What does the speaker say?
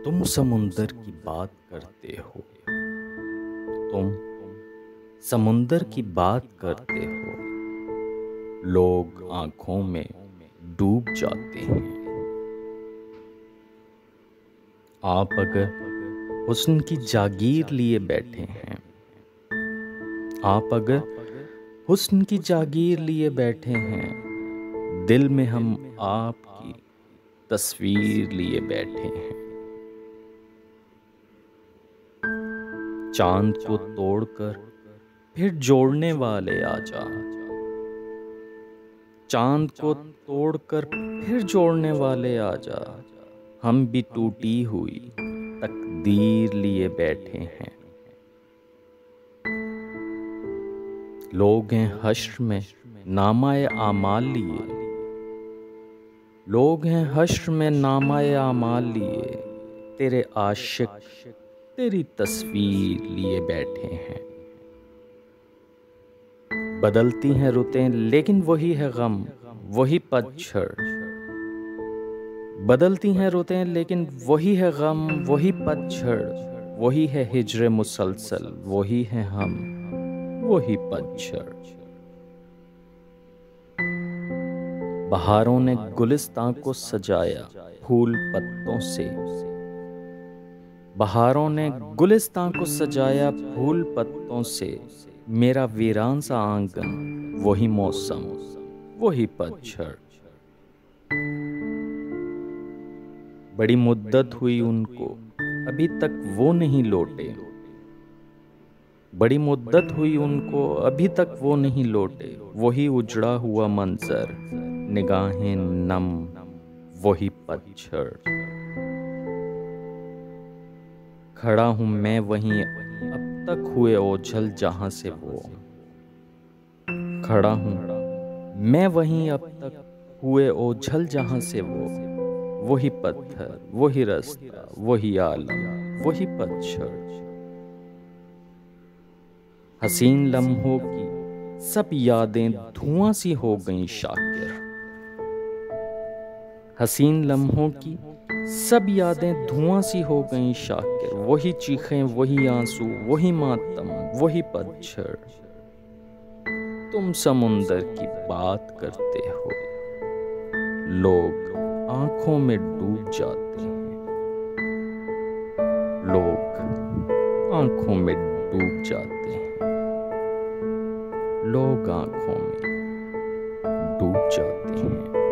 तुम समुंदर की बात करते हो। तुम समुंदर की बात करते हो। लोग आंखों में डूब जाते हैं। आप अगर हुस्न की जागीर लिए बैठे हैं, आप अगर हुस्न की जागीर लिए बैठे हैं, दिल में हम आपकी तस्वीर लिए बैठे हैं। चांद को तोड़कर फिर जोड़ने वाले आजा। चांद को तोड़कर फिर जोड़ने वाले आजा। हम भी टूटी हुई तकदीर लिए बैठे हैं। लोग हैं हश्र में नामाए आमाल लिए। लोग हैं हश्र में नामाए आमाल लिए। तेरे आशिक तेरी तस्वीर लिए बैठे हैं। बदलती हैं रुतें लेकिन वही है गम, वही पतझड़। बदलती हैं रुतें लेकिन वही है गम, वही पतझड़। वही है हिज्र मुसलसल, वही है हम, वही पतझड़। बहारों ने गुलिस्तां को सजाया फूल पत्तों से। बहारों ने गुलिस्तां को सजाया फूल पत्तों से। मेरा वीरान सा आंगन, वही मौसम, वही पतझड़। बड़ी मुद्दत हुई उनको, अभी तक वो नहीं लौटे। बड़ी मुद्दत हुई उनको, अभी तक वो नहीं लौटे। वही उजड़ा हुआ मंजर, निगाहें नम, वही पतझड़। खड़ा हूं मैं वहीं, अब तक हुए ओझल जहां से वो। खड़ा हूं मैं वहीं, अब तक हुए ओझल जहां से वो। वही पत्थर, वही रास्ता, वही आलम, वही पतझड़। हसीन लम्हों की सब यादें धुआं सी हो गईं शाकिर। हसीन लम्हों की सब यादें धुआं सी हो गईं शाकिर। वही चीखें, वही आंसू, वही मातम, वही पतझड़। तुम समुंदर की बात करते हो। लोग आंखों में डूब जाते हैं। लोग आंखों में डूब जाते हैं। लोग आंखों में डूब जाते हैं।